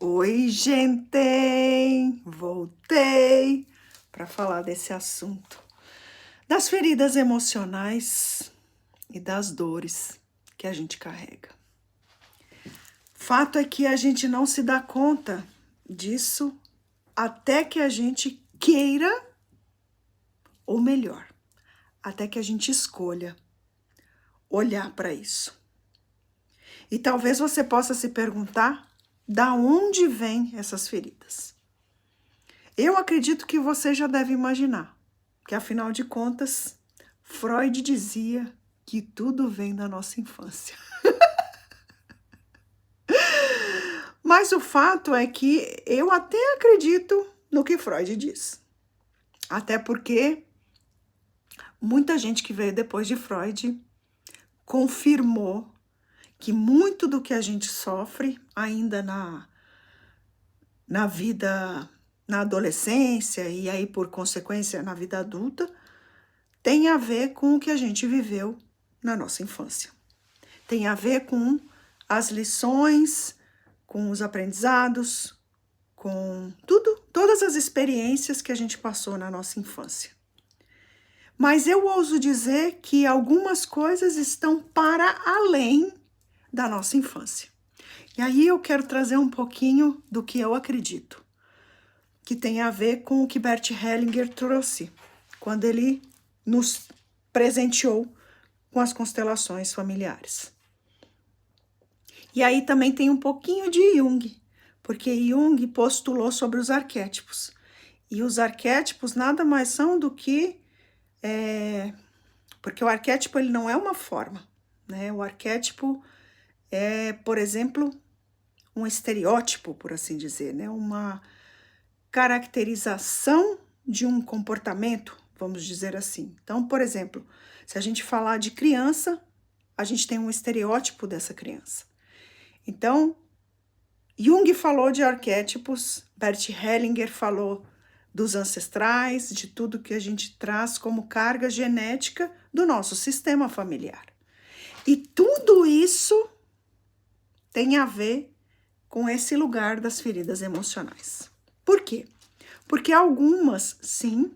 Oi, gente! Voltei para falar desse assunto das feridas emocionais e das dores que a gente carrega. Fato é que a gente não se dá conta disso até que a gente queira, ou melhor, até que a gente escolha olhar para isso. E talvez você possa se perguntar da onde vêm essas feridas. Eu acredito que você já deve imaginar, que afinal de contas, Freud dizia que tudo vem da nossa infância. Mas o fato é que eu até acredito no que Freud diz. Até porque muita gente que veio depois de Freud confirmou que muito do que a gente sofre ainda na vida, na adolescência e aí por consequência na vida adulta, tem a ver com o que a gente viveu na nossa infância. Tem a ver com as lições, com os aprendizados, com tudo, todas as experiências que a gente passou na nossa infância. Mas eu ouso dizer que algumas coisas estão para além da nossa infância. E aí eu quero trazer um pouquinho do que eu acredito, que tem a ver com o que Bert Hellinger trouxe, quando ele nos presenteou com as constelações familiares. E aí também tem um pouquinho de Jung, porque Jung postulou sobre os arquétipos. E os arquétipos nada mais são do que... porque o arquétipo ele não é uma forma, né? O arquétipo é, por exemplo, um estereótipo, por assim dizer, né? Uma caracterização de um comportamento, vamos dizer assim. Então, por exemplo, se a gente falar de criança, a gente tem um estereótipo dessa criança. Então, Jung falou de arquétipos, Bert Hellinger falou dos ancestrais, de tudo que a gente traz como carga genética do nosso sistema familiar. E tudo isso tem a ver com esse lugar das feridas emocionais. Por quê? Porque algumas, sim,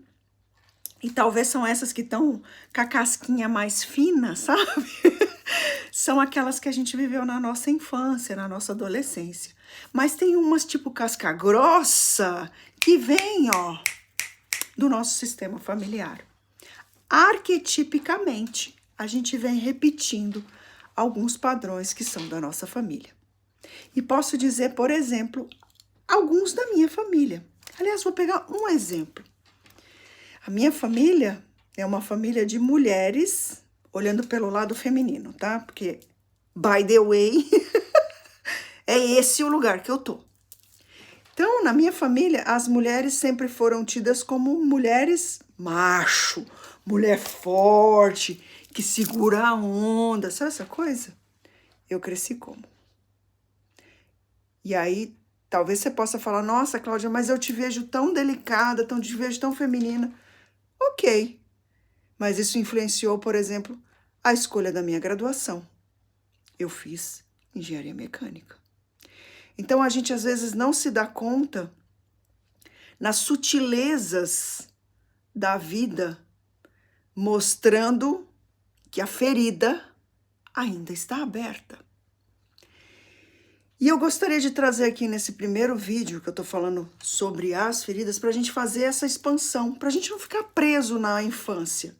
e talvez são essas que estão com a casquinha mais fina, sabe? São aquelas que a gente viveu na nossa infância, na nossa adolescência. Mas tem umas tipo casca grossa que vem, ó, do nosso sistema familiar. Arquetipicamente, a gente vem repetindo alguns padrões que são da nossa família. E posso dizer, por exemplo, alguns da minha família. Aliás, vou pegar um exemplo. A minha família é uma família de mulheres, olhando pelo lado feminino, tá? Porque, by the way, é esse o lugar que eu tô. Então, na minha família, as mulheres sempre foram tidas como mulheres macho, mulher forte, que segura a onda, sabe essa coisa? Eu cresci como? E aí, talvez você possa falar, nossa, Cláudia, mas eu te vejo tão delicada, te vejo tão feminina. Ok, mas isso influenciou, por exemplo, a escolha da minha graduação. Eu fiz engenharia mecânica. Então, a gente às vezes não se dá conta nas sutilezas da vida, mostrando que a ferida ainda está aberta. E eu gostaria de trazer aqui nesse primeiro vídeo que eu tô falando sobre as feridas para a gente fazer essa expansão, para a gente não ficar preso na infância.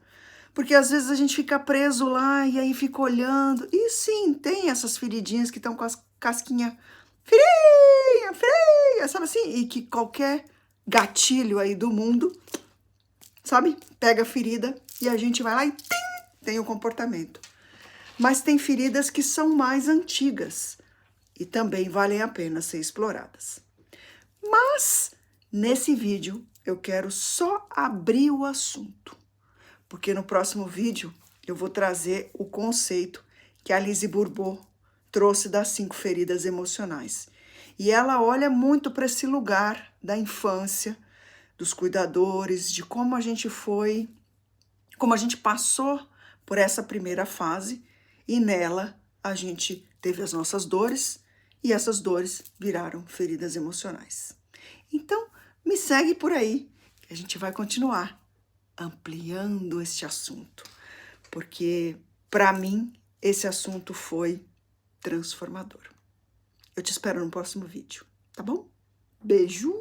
Porque às vezes a gente fica preso lá e aí fica olhando. E sim, tem essas feridinhas que estão com as casquinhas fria, sabe assim? E que qualquer gatilho aí do mundo, sabe? Pega a ferida e a gente vai lá e tem o comportamento. Mas tem feridas que são mais antigas e também valem a pena ser exploradas. Mas, nesse vídeo, eu quero só abrir o assunto, porque no próximo vídeo eu vou trazer o conceito que a Lise Bourbeau trouxe das 5 feridas emocionais. E ela olha muito para esse lugar da infância, dos cuidadores, de como a gente foi, como a gente passou por essa primeira fase, e nela a gente teve as nossas dores, e essas dores viraram feridas emocionais. Então, me segue por aí, que a gente vai continuar ampliando este assunto, porque, para mim, esse assunto foi transformador. Eu te espero no próximo vídeo, tá bom? Beijo!